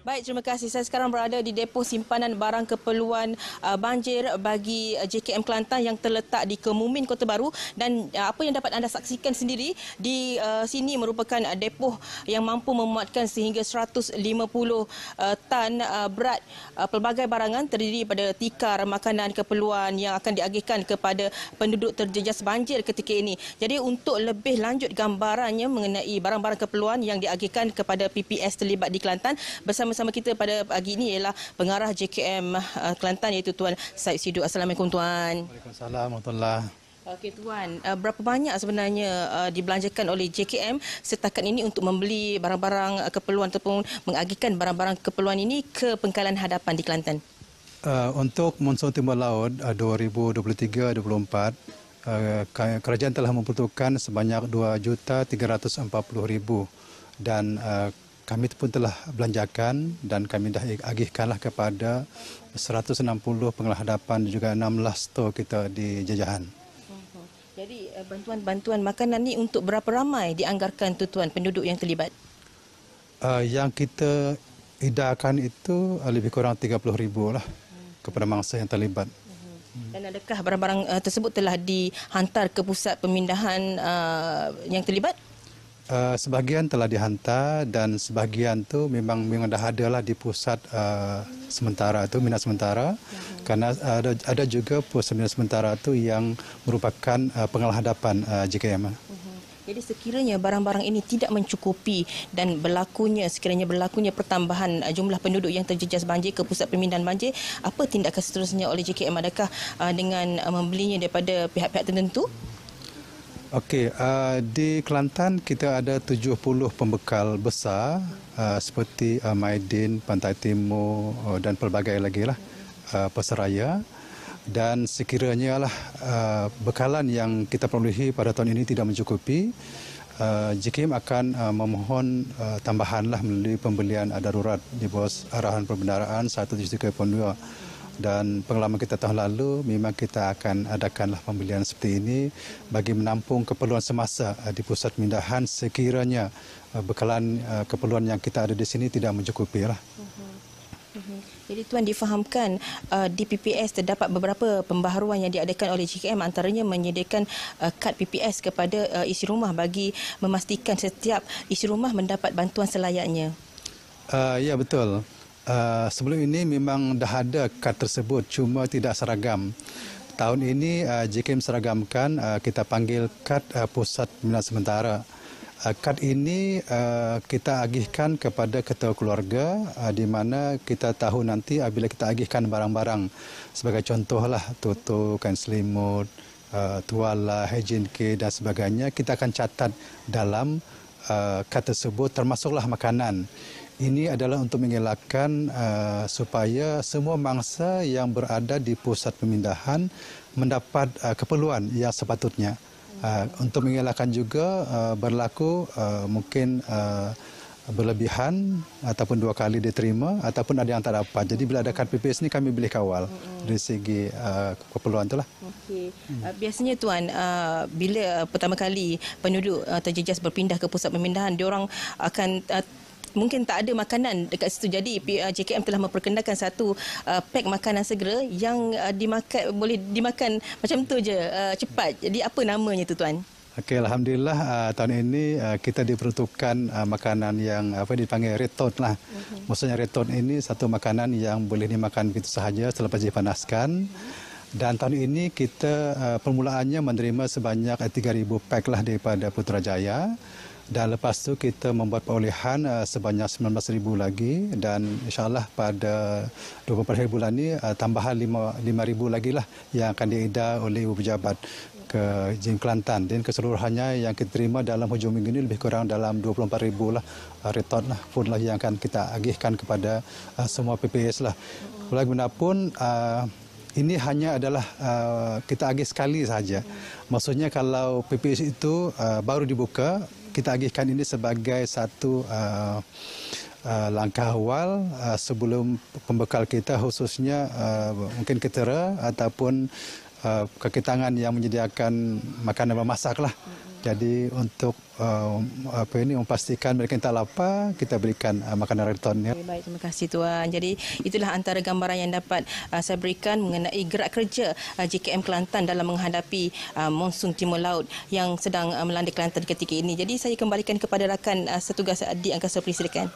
Baik, terima kasih. Saya sekarang berada di depo simpanan barang keperluan banjir bagi JKM Kelantan yang terletak di Kemumin, Kota Baru, dan apa yang dapat anda saksikan sendiri di sini merupakan depo yang mampu memuatkan sehingga 150 tan berat pelbagai barangan terdiri pada tikar, makanan, keperluan yang akan diagihkan kepada penduduk terjejas banjir ketika ini. Jadi untuk lebih lanjut gambarannya mengenai barang-barang keperluan yang diagihkan kepada PPS terlibat di Kelantan, bersama kita pada pagi ini ialah pengarah JKM Kelantan iaitu Tuan Said Sidhu. Assalamualaikum Tuan. Waalaikumsalam warahmatullahi. Okey Tuan, berapa banyak sebenarnya dibelanjakan oleh JKM setakat ini untuk membeli barang-barang keperluan ataupun mengagihkan barang-barang keperluan ini ke Pengkalan Hadapan di Kelantan? Untuk monsun timur laut 2023-24, kerajaan telah memperuntukkan sebanyak 2.340.000 dan kami pun telah belanjakan dan kami dah agihkanlah kepada 160 pengelola hadapan dan juga 16 stor kita di Jajahan. Jadi bantuan-bantuan makanan ni untuk berapa ramai dianggarkan tu Tuan penduduk yang terlibat? Yang kita edarkan itu lebih kurang 30,000 lah kepada mangsa yang terlibat. Dan adakah barang-barang tersebut telah dihantar ke pusat pemindahan yang terlibat? Sebahagian telah dihantar dan sebahagian tu memang dah ada lah di pusat sementara tu, minat sementara. Kerana ada juga pusat minat sementara tu yang merupakan pengelola hadapan JKM. Jadi sekiranya barang-barang ini tidak mencukupi dan sekiranya berlakunya pertambahan jumlah penduduk yang terjejas banjir ke pusat pemindahan banjir, apa tindakan seterusnya oleh JKM? Adakah dengan membelinya daripada pihak-pihak tertentu? Okey, di Kelantan kita ada 70 pembekal besar seperti Maidin, Pantai Timur dan pelbagai lagi lah Pesaraya. Dan sekiranya lah bekalan yang kita perolehi pada tahun ini tidak mencukupi, JKM akan memohon tambahan lah melalui pembelian darurat di bawah arahan perbendaharaan 173.2. Dan pengalaman kita tahun lalu memang kita akan adakanlah pembelian seperti ini bagi menampung keperluan semasa di pusat pemindahan sekiranya bekalan keperluan yang kita ada di sini tidak mencukupi lah. Jadi Tuan difahamkan di PPS terdapat beberapa pembaharuan yang diadakan oleh JKM, antaranya menyediakan kad PPS kepada isi rumah bagi memastikan setiap isi rumah mendapat bantuan selayaknya. Ya betul. Sebelum ini memang dah ada kad tersebut, cuma tidak seragam. Tahun ini JKM seragamkan, kita panggil kad pusat pemindahan sementara. Kad ini kita agihkan kepada ketua keluarga, di mana kita tahu nanti apabila kita agihkan barang-barang sebagai contohlah tutu, kain selimut, tuala, hygiene kit dan sebagainya, kita akan catat dalam kad tersebut termasuklah makanan. Ini adalah untuk mengelakkan supaya semua mangsa yang berada di pusat pemindahan mendapat keperluan yang sepatutnya. Untuk mengelakkan juga berlaku mungkin berlebihan ataupun 2 kali diterima ataupun ada yang tak dapat. Jadi bila ada kad PPS ni kami boleh kawal dari segi keperluan itulah. Okey. Biasanya Tuan, bila pertama kali penduduk terjejas berpindah ke pusat pemindahan, diorang akan mungkin tak ada makanan dekat situ. Jadi JKM telah memperkenalkan satu pack makanan segera yang boleh dimakan macam tu je, cepat. Jadi apa namanya tu Tuan? Okey, alhamdulillah tahun ini kita diperuntukkan makanan yang dipanggil retot lah. Maksudnya retot ini satu makanan yang boleh dimakan begitu sahaja selepas dipanaskan. Dan tahun ini kita permulaannya menerima sebanyak 3,000 pack lah daripada Putrajaya. Dan lepas tu kita membuat perolehan sebanyak 19,000 lagi dan insyaAllah pada 24 hari bulan ini tambahan 5,000 lagi lah yang akan diedar oleh Ibu Pejabat ke JKM Kelantan. Dan keseluruhannya yang kita terima dalam hujung minggu ini lebih kurang dalam 24,000 lah retot lah, food lah yang akan kita agihkan kepada semua PPS lah. Bagaimanapun ini hanya adalah kita agih sekali sahaja. Maksudnya kalau PPS itu baru dibuka, kita agihkan ini sebagai satu langkah awal sebelum pembekal kita khususnya mungkin ketera ataupun kaki tangan yang menyediakan makanan memasak lah. Jadi untuk memastikan mereka yang tak lapar, kita berikan makanan reton. Ya. Baik, terima kasih Tuan. Jadi itulah antara gambaran yang dapat saya berikan mengenai gerak kerja JKM Kelantan dalam menghadapi monsun timur laut yang sedang melanda Kelantan ketika ini. Jadi saya kembalikan kepada rakan setugas di Angkasa Perisidikan.